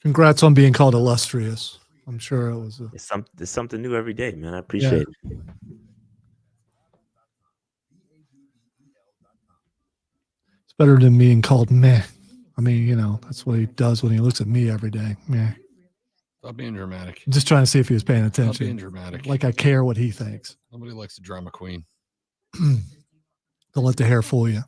Congrats on being called illustrious. I'm sure it was. It's something new every day, man. I appreciate it. It's better than being called meh. I mean, that's what he does when he looks at me every day. Meh. Stop being dramatic. I'm just trying to see if he was paying attention. Stop being dramatic. Like I care what he thinks. Nobody likes a drama queen. Don't let the hair fool you.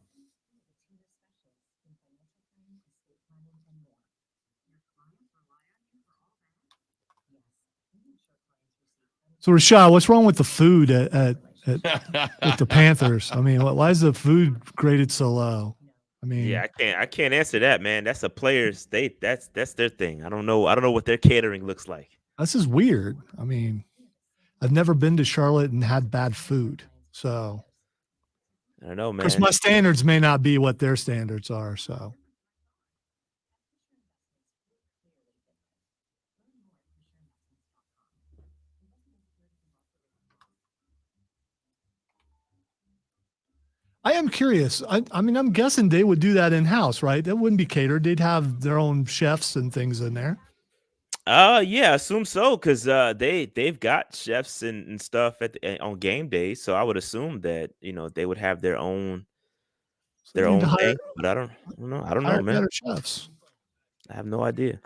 So Rashad, what's wrong with the food at with the Panthers? I mean, why is the food graded so low? I mean, yeah, I can't answer that, man. That's a player's that's their thing. I don't know what their catering looks like. This is weird. I mean, I've never been to Charlotte and had bad food, so I don't know, man. Because my standards may not be what their standards are, so. I am curious. I mean, I'm guessing they would do that in-house, right? That wouldn't be catered. They'd have their own chefs and things in there. Yeah, I assume so, because they've got chefs and stuff on game days. So I would assume that they would have their own thing. But I don't know. I don't know, man. Better chefs. I have no idea.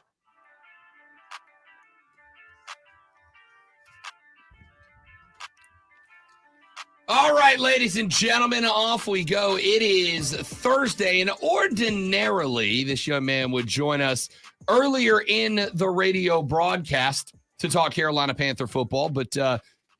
All right, ladies and gentlemen, off we go. It is Thursday, and ordinarily this young man would join us earlier in the radio broadcast to talk Carolina Panther football, but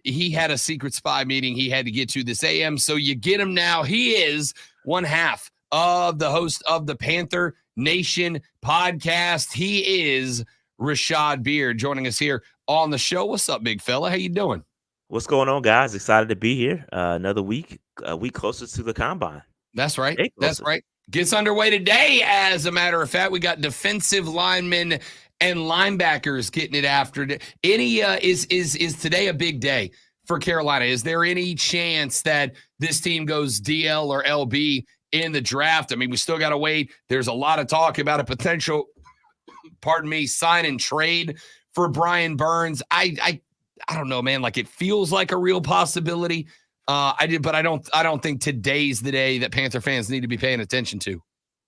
he had a secret spy meeting he had to get to this AM, so you get him now. He is one half of the host of the Panther Nation podcast. He is Rashad Beard joining us here on the show. What's up, big fella? How you doing? What's going on, guys? Excited to be here. Another week, a week closer to the combine. That's right. That's right. Gets underway today. As a matter of fact, we got defensive linemen and linebackers getting it after. Is today a big day for Carolina? Is there any chance that this team goes DL or LB in the draft? I mean, we still got to wait. There's a lot of talk about a potential, sign and trade for Brian Burns. I don't know, man. Like, it feels like a real possibility. I don't think today's the day that Panther fans need to be paying attention to.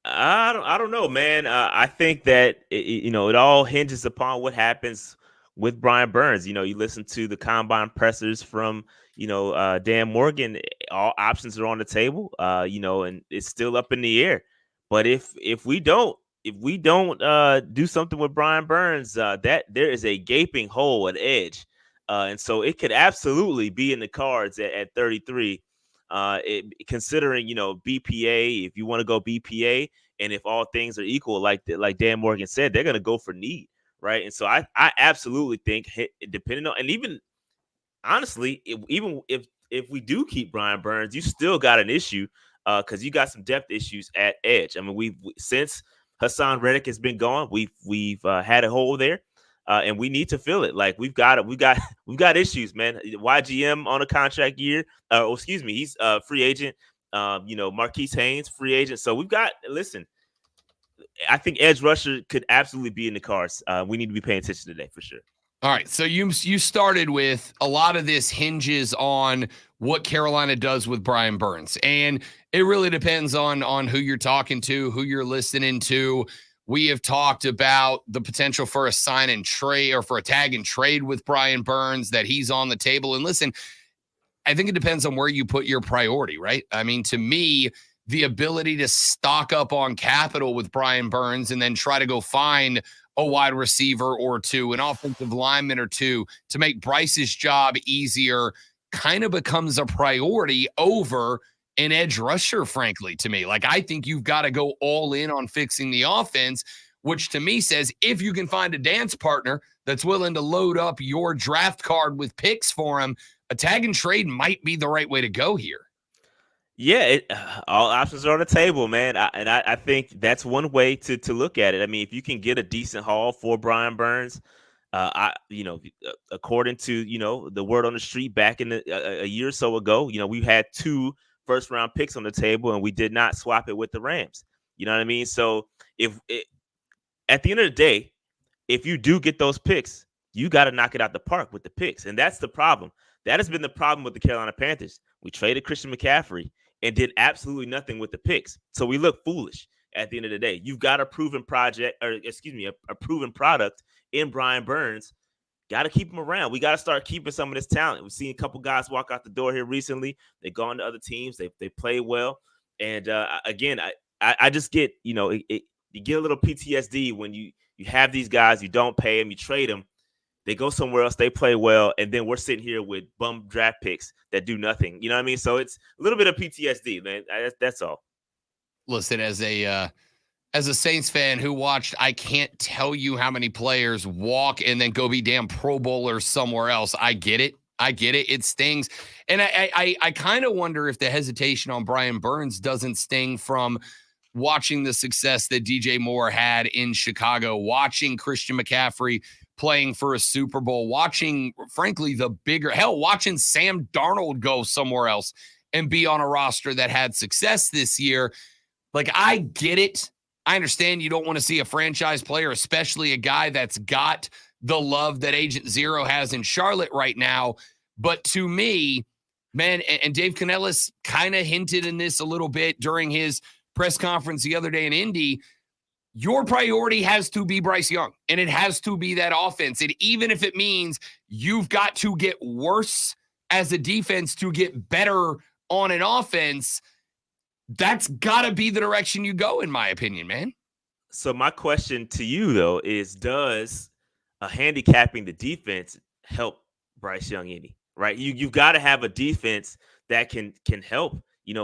I don't know, man. I think that it all hinges upon what happens with Brian Burns. You listen to the combine pressers from Dan Morgan. All options are on the table. And it's still up in the air. But if we don't do something with Brian Burns, that there is a gaping hole at edge. And so it could absolutely be in the cards at 33, considering, BPA, if you want to go BPA, and if all things are equal, like Dan Morgan said, they're going to go for need, right? And so I absolutely think, depending on, and even honestly, even if we do keep Brian Burns, you still got an issue because you got some depth issues at edge. I mean, since Hassan Reddick has been gone, we've had a hole there. And we need to fill it. Like we've got issues, man. YGM on a contract year. He's a free agent. Marquise Haynes, free agent. So we've got. Listen, I think edge rusher could absolutely be in the cards. We need to be paying attention today for sure. All right. So you started with a lot of this hinges on what Carolina does with Brian Burns, and it really depends on who you're talking to, who you're listening to. We have talked about the potential for a sign and trade or for a tag and trade with Brian Burns, that he's on the table. And listen, I think it depends on where you put your priority, right? I mean, to me, the ability to stock up on capital with Brian Burns and then try to go find a wide receiver or two, an offensive lineman or two to make Bryce's job easier kind of becomes a priority over an edge rusher, frankly, to me. Like, I think you've got to go all in on fixing the offense, which to me says if you can find a dance partner that's willing to load up your draft card with picks for him, a tag and trade might be the right way to go here. Yeah, all options are on the table, man. I think that's one way to look at it. I mean, if you can get a decent haul for Brian Burns, according to, the word on the street back in a year or so ago, we had 2 first-round picks on the table, and we did not swap it with the Rams. You know what I mean? So at the end of the day, if you do get those picks, you got to knock it out the park with the picks. And that's the problem. That has been the problem with the Carolina Panthers. We traded Christian McCaffrey and did absolutely nothing with the picks. So we look foolish at the end of the day. You've got a proven a proven product in Brian Burns. Got to keep him around. We got to start keeping some of this talent. We've seen a couple guys walk out the door here recently. They've gone to other teams. They play well. And again, I just get, you get a little PTSD when you have these guys, you don't pay them, you trade them. They go somewhere else, they play well, and then we're sitting here with bum draft picks that do nothing. You know what I mean? So it's a little bit of PTSD, man. That's all. Listen, as a Saints fan who watched, I can't tell you how many players walk and then go be damn Pro Bowlers somewhere else. I get it. It stings. And I kind of wonder if the hesitation on Brian Burns doesn't sting from watching the success that DJ Moore had in Chicago, watching Christian McCaffrey playing for a Super Bowl, watching, frankly, watching Sam Darnold go somewhere else and be on a roster that had success this year. Like, I get it. I understand you don't want to see a franchise player, especially a guy that's got the love that Agent Zero has in Charlotte right now. But to me, man, and Dave Canellis kind of hinted in this a little bit during his press conference the other day in Indy, your priority has to be Bryce Young, and it has to be that offense. And even if it means you've got to get worse as a defense to get better on an offense, that's got to be the direction you go, in my opinion, man. So my question to you, though, is does handicapping the defense help Bryce Young any? Right? You've got to have a defense that can help,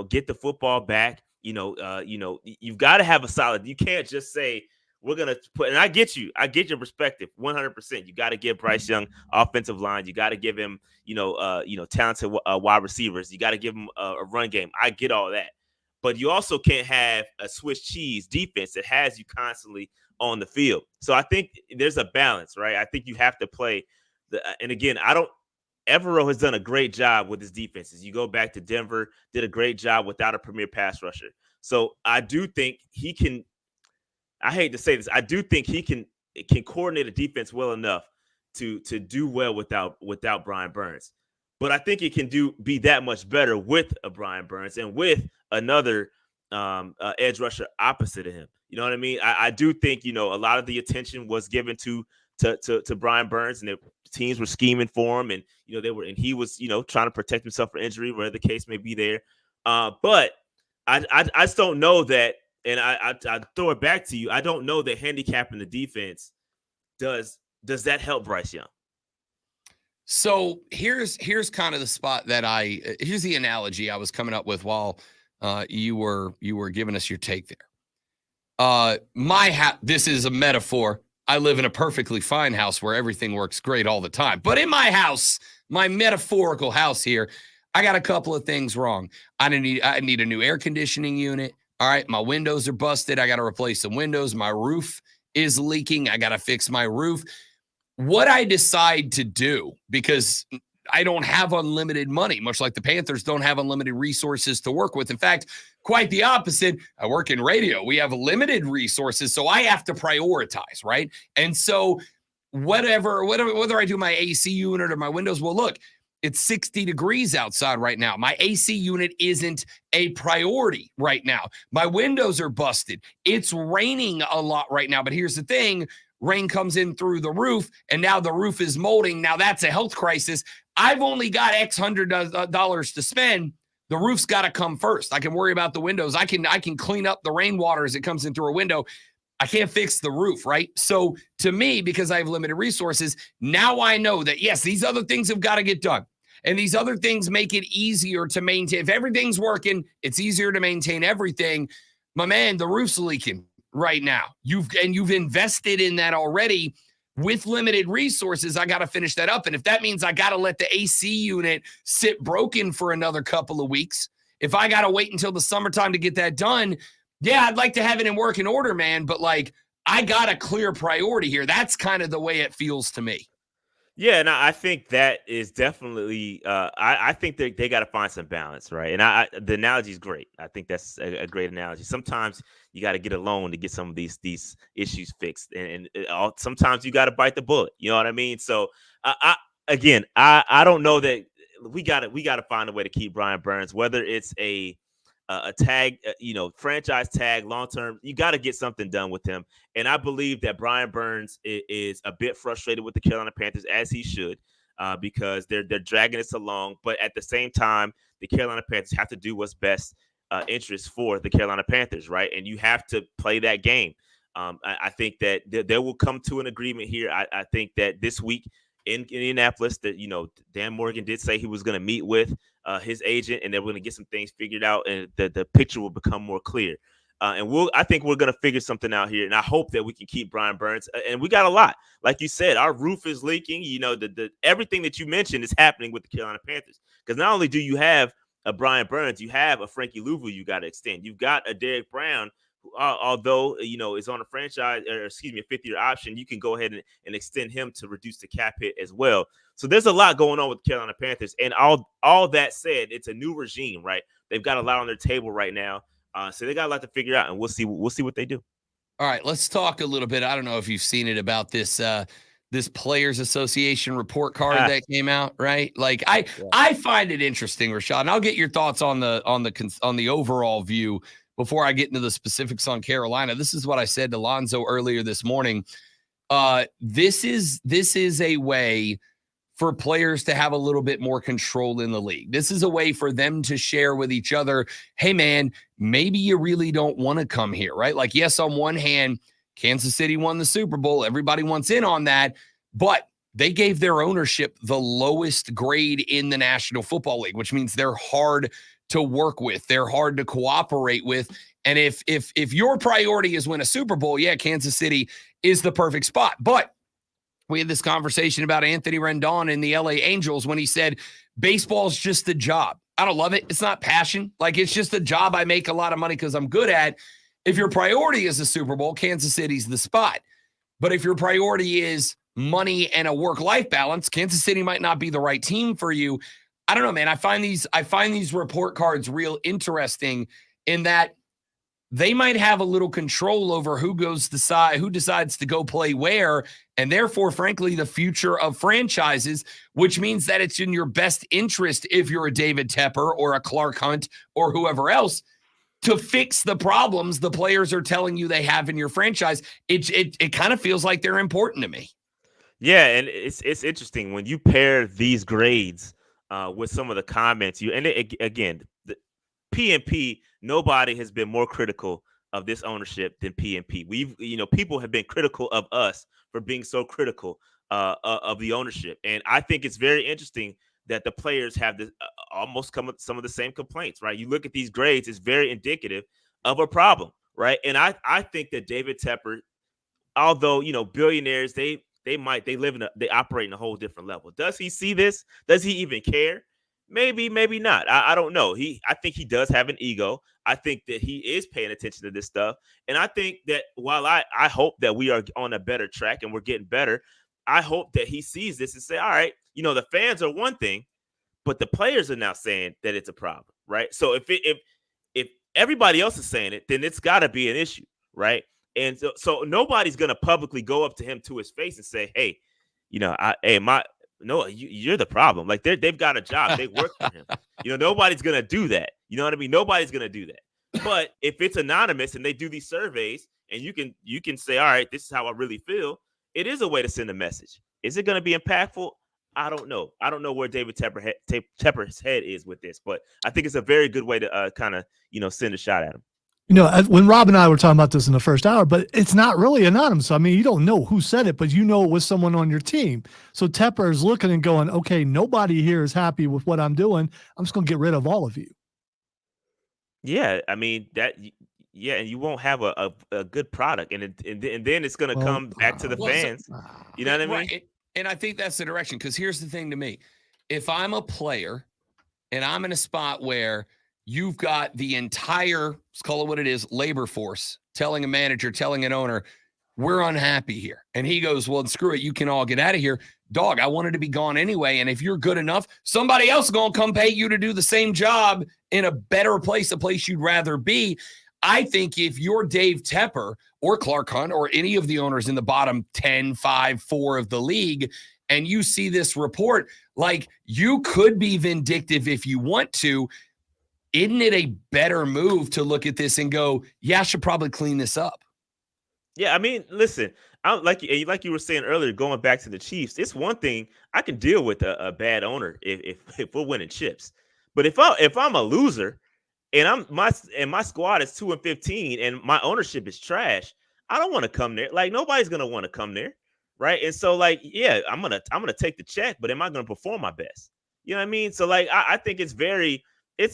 get the football back. You've got to have a solid. You can't just say we're gonna put. And I get you. I get your perspective 100%. You got to give Bryce Young offensive line. You got to give him, talented wide receivers. You got to give him a run game. I get all that, but you also can't have a Swiss cheese defense that has you constantly on the field. So I think there's a balance, right? I think you have to play and again, Evero has done a great job with his defenses. You go back to Denver, did a great job without a premier pass rusher. So I do think he can, I hate to say this, I do think he can coordinate a defense well enough to do well without Brian Burns. But I think it can be that much better with a Brian Burns and with another edge rusher opposite of him. You know what I mean? I do think, a lot of the attention was given to Brian Burns, and the teams were scheming for him, and he was trying to protect himself from injury, where the case may be there. But I just don't know that, and I throw it back to you. I don't know that handicapping the defense does that help Bryce Young. So here's kind of the spot that here's the analogy I was coming up with while you were giving us your take there. This is a metaphor. I live in a perfectly fine house where everything works great all the time. But in my house, my metaphorical house here, I got a couple of things wrong. I need a new air conditioning unit. All right, my windows are busted. I got to replace some windows. My roof is leaking. I got to fix my roof. What I decide to do, because I don't have unlimited money, much like the Panthers don't have unlimited resources to work with. In fact, quite the opposite. I work in radio. We have limited resources, so I have to prioritize, right? And so whether I do my AC unit or my windows, well, look, it's 60 degrees outside right now. My AC unit isn't a priority right now. My windows are busted. It's raining a lot right now, but here's the thing. Rain comes in through the roof, and now the roof is molding. Now that's a health crisis. I've only got X $100 to spend. The roof's got to come first. I can worry about the windows. I can clean up the rainwater as it comes in through a window. I can't fix the roof, right? So to me, because I have limited resources, now I know that, yes, these other things have got to get done. And these other things make it easier to maintain. If everything's working, it's easier to maintain everything. My man, the roof's leaking right now. You've invested in that already. With limited resources, I got to finish that up. And if that means I got to let the AC unit sit broken for another couple of weeks, if I got to wait until the summertime to get that done, yeah, I'd like to have it in working order, man. But I got a clear priority here. That's kind of the way it feels to me. Yeah, and I think that is definitely. I think they got to find some balance, right? And the analogy is great. I think that's a great analogy. Sometimes you got to get a loan to get some of these issues fixed, and sometimes you got to bite the bullet. You know what I mean? So, I don't know that we got to find a way to keep Brian Burns, whether it's a tag, franchise tag, long term. You got to get something done with him. And I believe that Brian Burns is a bit frustrated with the Carolina Panthers, as he should, because they're dragging us along. But at the same time, the Carolina Panthers have to do what's best interest for the Carolina Panthers, right? And you have to play that game. I think that there will come to an agreement here. I think that this week in Indianapolis, that Dan Morgan did say he was going to meet with his agent, and they're going to get some things figured out, and the picture will become more clear. I think we're going to figure something out here, and I hope that we can keep Brian Burns. And we got a lot, like you said, our roof is leaking. The everything that you mentioned is happening with the Carolina Panthers, because not only do you have a Brian Burns, you have a Frankie Louvu you got to extend. You've got a Derek Brown, who, although is on a franchise, or a 5th-year option. You can go ahead and extend him to reduce the cap hit as well. So there's a lot going on with the Carolina Panthers, and all that said, it's a new regime, right? They've got a lot on their table right now. So they got a lot to figure out, and we'll see what they do. All right, let's talk a little bit. I don't know if you've seen it about this this Players Association report card that came out, right? Like I find it interesting, Rashad, and I'll get your thoughts on the overall view before I get into the specifics on Carolina. This is what I said to Lonzo earlier this morning. This is a way for players to have a little bit more control in the league. This is a way for them to share with each other, hey, man, maybe you really don't want to come here, right? Like, yes, on one hand, Kansas City won the Super Bowl. Everybody wants in on that, but they gave their ownership the lowest grade in the National Football League, which means they're hard to work with. They're hard to cooperate with. And if your priority is win a Super Bowl, yeah, Kansas City is the perfect spot. But we had this conversation about Anthony Rendon and the LA Angels when he said, baseball's just a job. I don't love it. It's not passion. Like, it's just a job I make a lot of money because I'm good at. If your priority is the Super Bowl, Kansas City's the spot. But if your priority is money and a work-life balance, Kansas City might not be the right team for you. I don't know, man. I find these report cards real interesting in that they might have a little control over who decides to go play where, and therefore, frankly, the future of franchises, which means that it's in your best interest, if you're a David Tepper or a Clark Hunt or whoever else, to fix the problems the players are telling you they have in your franchise. It kind of feels like they're important to me. Yeah, and it's interesting when you pair these grades with some of the comments again, the PNP. Nobody has been more critical of this ownership than PNP. People have been critical of us for being so critical of the ownership, and I think it's very interesting that the players have this almost come with some of the same complaints, right? You look at these grades; it's very indicative of a problem, right? And I think that David Tepper, although billionaires, they operate in a whole different level. Does he see this? Does he even care? Maybe, maybe not. I don't know. I think he does have an ego. I think that he is paying attention to this stuff. And I think that while I hope that we are on a better track and we're getting better, I hope that he sees this and say, all right, the fans are one thing, but the players are now saying that it's a problem, right? So if everybody else is saying it, then it's got to be an issue, right? And so nobody's going to publicly go up to him to his face and say, hey, no, you're the problem. Like they've got a job. They work for him. Nobody's going to do that. You know what I mean? Nobody's going to do that. But if it's anonymous and they do these surveys and you can say, all right, this is how I really feel. It is a way to send a message. Is it going to be impactful? I don't know. I don't know where David Tepper's head is with this, but I think it's a very good way to kind of, send a shot at him. When Rob and I were talking about this in the first hour, but it's not really anonymous. I mean, you don't know who said it, but it was someone on your team. So Tepper is looking and going, okay, nobody here is happy with what I'm doing. I'm just going to get rid of all of you. Yeah, I mean and you won't have a good product, and then it's going to come back to the fans. You know what I mean? Right. And I think that's the direction, because here's the thing to me. If I'm a player and I'm in a spot where you've got the entire, let's call it what it is, labor force telling a manager, telling an owner, we're unhappy here. And he goes, well, screw it. You can all get out of here. Dog, I wanted to be gone anyway. And if you're good enough, somebody else is going to come pay you to do the same job in a better place, a place you'd rather be. I think if you're Dave Tepper or Clark Hunt or any of the owners in the bottom 10, 5, 4 of the league, and you see this report, like, you could be vindictive if you want to. Isn't it a better move to look at this and go, yeah, I should probably clean this up? Yeah, I mean, listen, like you were saying earlier, going back to the Chiefs, it's one thing I can deal with a bad owner if we're winning chips, but if I'm a loser and my squad is 2-15 and my ownership is trash, I don't want to come there. Like, nobody's gonna want to come there, right? And so, like, yeah, I'm gonna take the check, but am I gonna perform my best? You know what I mean? So, like, I think it's very, I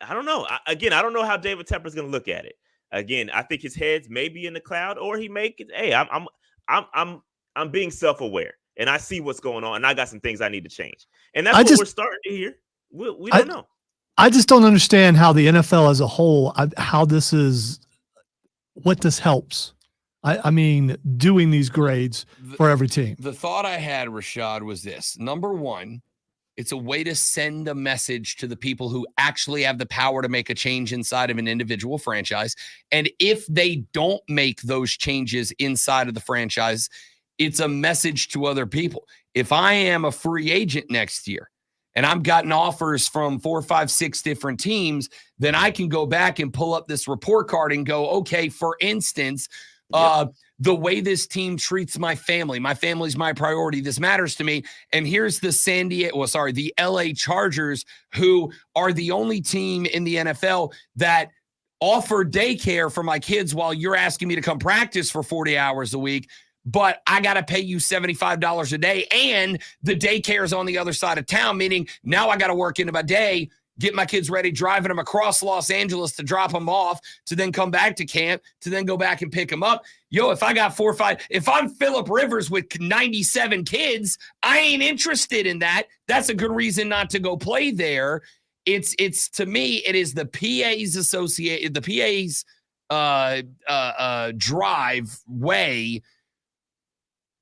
don't know. I don't know how David Tepper's gonna look at it. Again, I think his head's maybe in the cloud, or he may. Hey, I'm being self-aware, and I see what's going on, and I got some things I need to change, and that's what we're starting to hear. We don't know. I just don't understand how the NFL as a whole, what this helps. I mean, doing these grades for every team. The thought I had, Rashad, was this. Number one, it's a way to send a message to the people who actually have the power to make a change inside of an individual franchise. And if they don't make those changes inside of the franchise, it's a message to other people. If I am a free agent next year and I've gotten offers from 4, 5, 6 different teams, then I can go back and pull up this report card and go, okay, for instance, the way this team treats my family's my priority. This matters to me. And here's the LA Chargers, who are the only team in the NFL that offer daycare for my kids while you're asking me to come practice for 40 hours a week. But I got to pay you $75 a day. And the daycare is on the other side of town, meaning now I got to work into my day, get my kids ready, driving them across Los Angeles to drop them off, to then come back to camp, to then go back and pick them up. Yo, if I got 4 or 5, if I'm Phillip Rivers with 97 kids, I ain't interested in that. That's a good reason not to go play there. It's to me, it is the PA's drive way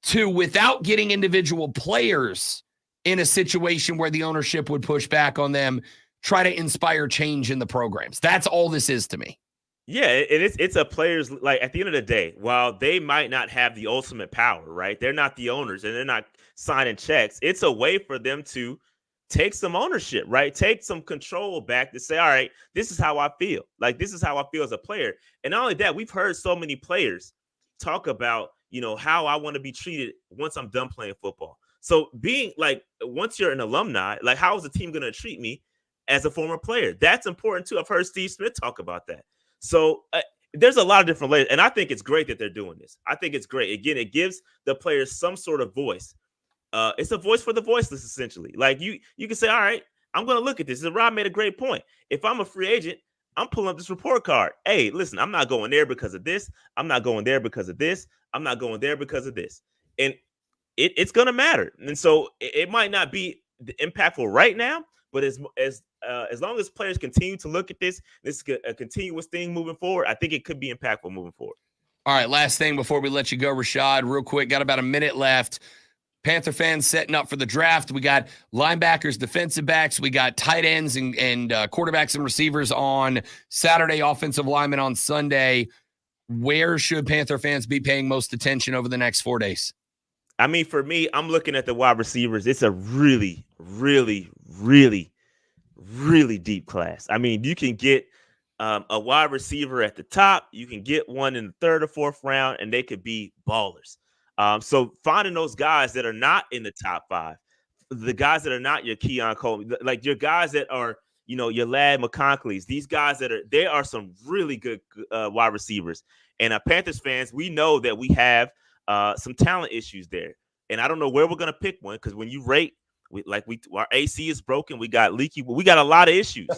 to, without getting individual players in a situation where the ownership would push back on them, try to inspire change in the programs. That's all this is to me. Yeah, it's a player's, like, at the end of the day, while they might not have the ultimate power, right? They're not the owners and they're not signing checks. It's a way for them to take some ownership, right? Take some control back to say, all right, this is how I feel. Like, this is how I feel as a player. And not only that, we've heard so many players talk about, how I want to be treated once I'm done playing football. So being like, once you're an alumni, like, how is the team going to treat me as a former player? That's important too. I've heard Steve Smith talk about that. So there's a lot of different layers, and I think it's great that they're doing this. I think it's great. Again, it gives the players some sort of voice. It's a voice for the voiceless, essentially. Like, you can say, all right, I'm going to look at this. Rob made a great point. If I'm a free agent, I'm pulling up this report card. Hey, listen, I'm not going there because of this. I'm not going there because of this. I'm not going there because of this. And it's going to matter. And so it might not be impactful right now, but as long as players continue to look at this is a continuous thing moving forward, I think it could be impactful moving forward. All right, last thing before we let you go, Rashad, real quick, got about a minute left. Panther fans setting up for the draft. We got linebackers, defensive backs. We got tight ends and quarterbacks and receivers on Saturday, offensive linemen on Sunday. Where should Panther fans be paying most attention over the next 4 days? I mean, for me, I'm looking at the wide receivers. It's a really, really, really, really deep class. I mean, you can get a wide receiver at the top. You can get one in the 3rd or 4th round, and they could be ballers. So finding those guys that are not in the top 5, the guys that are not your Keon Coleman, like your guys that are, your Ladd McConkleys, these guys they are some really good wide receivers. And Panthers fans, we know that we have some talent issues there. And I don't know where we're going to pick one, because when you rate, our AC is broken. We got leaky. We got a lot of issues.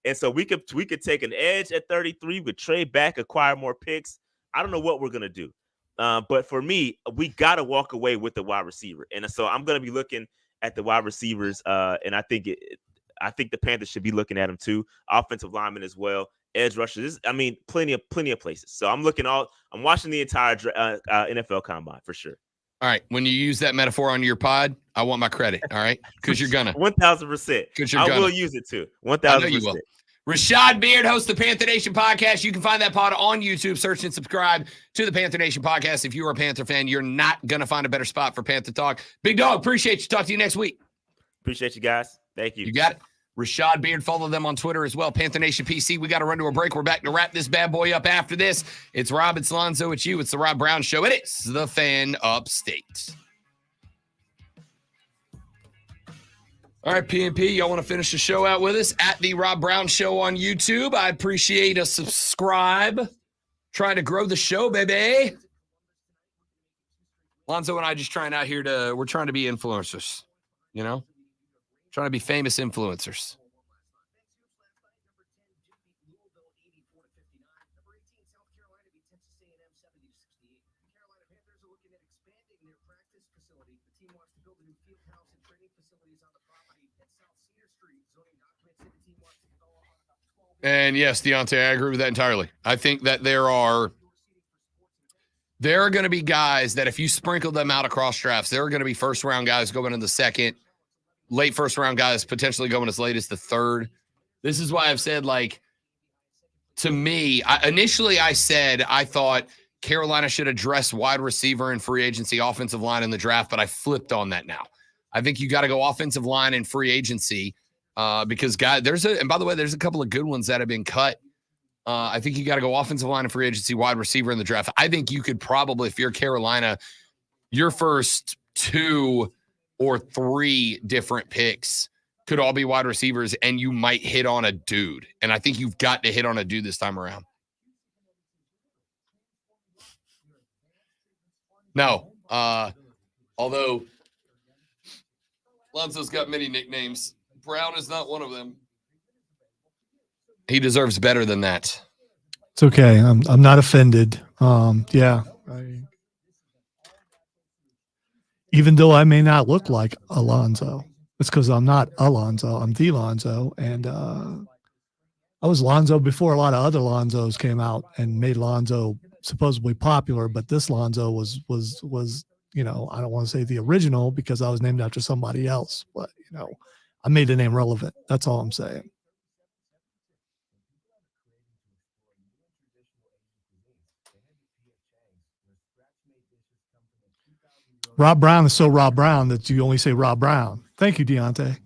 And so we could take an edge at 33, we trade back, acquire more picks. I don't know what we're going to do. But for me, we got to walk away with the wide receiver. And so I'm going to be looking at the wide receivers. And I think the Panthers should be looking at them too. Offensive linemen as well. edge rushers. I mean, plenty of places. So I'm watching the entire NFL combine for sure. All right. When you use that metaphor on your pod, I want my credit. All right. Because you're gonna. 1,000%. I will use it too. 1,000%. I know you will. Rashad Beard hosts the Panther Nation podcast. You can find that pod on YouTube. Search and subscribe to the Panther Nation podcast. If you're a Panther fan, you're not going to find a better spot for Panther Talk. Big Dog, appreciate you. Talk to you next week. Appreciate you guys. Thank you. You got it. Rashad Beard, follow them on Twitter as well. Panther Nation PC. We got to run to a break. We're back to wrap this bad boy up after this. It's Rob, it's Lonzo, it's you. It's the Rob Brown Show. It is the Fan Upstate. All right, PNP, y'all want to finish the show out with us at the Rob Brown Show on YouTube? I appreciate a subscribe. Trying to grow the show, baby. Lonzo and I just trying out here we're trying to be influencers, you know? Trying to be famous influencers. Carolina Panthers are looking at expanding their practice facility. The team wants to build a new field house and training facilities on the property at South Cedar Street. Zoning documents say the team wants to develop on about 12. And yes, Deontay, I agree with that entirely. I think that there are going to be guys that if you sprinkle them out across drafts, there are going to be first-round guys going in the second, late first-round guys potentially going as late as the third. This is why I've said, like, to me, initially I said I thought Carolina should address wide receiver and free agency, offensive line in the draft, but I flipped on that now. I think you got to go offensive line and free agency because, and by the way, there's a couple of good ones that have been cut. I think you got to go offensive line and free agency, wide receiver in the draft. I think you could probably, if you're Carolina, your first 2 or 3 different picks could all be wide receivers, and you might hit on a dude. And I think you've got to hit on a dude this time around. No. Although Lonzo's got many nicknames. Brown is not one of them. He deserves better than that. It's okay. I'm not offended. Yeah. Even though I may not look like Alonzo, it's because I'm not Alonzo. I'm the Lonzo, and I was Lonzo before a lot of other Lonzos came out and made Lonzo supposedly popular. But this Lonzo was I don't want to say the original because I was named after somebody else, but I made the name relevant. That's all I'm saying. Rob Brown is so Rob Brown that you only say Rob Brown. Thank you, Deontay.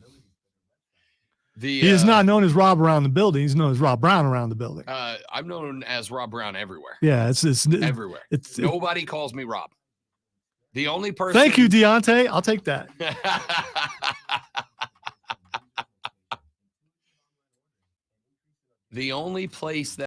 He is not known as Rob around the building. He's known as Rob Brown around the building. I'm known as Rob Brown everywhere. Yeah, it's everywhere. Nobody calls me Rob. The only person. Thank you, Deontay. I'll take that. The only place that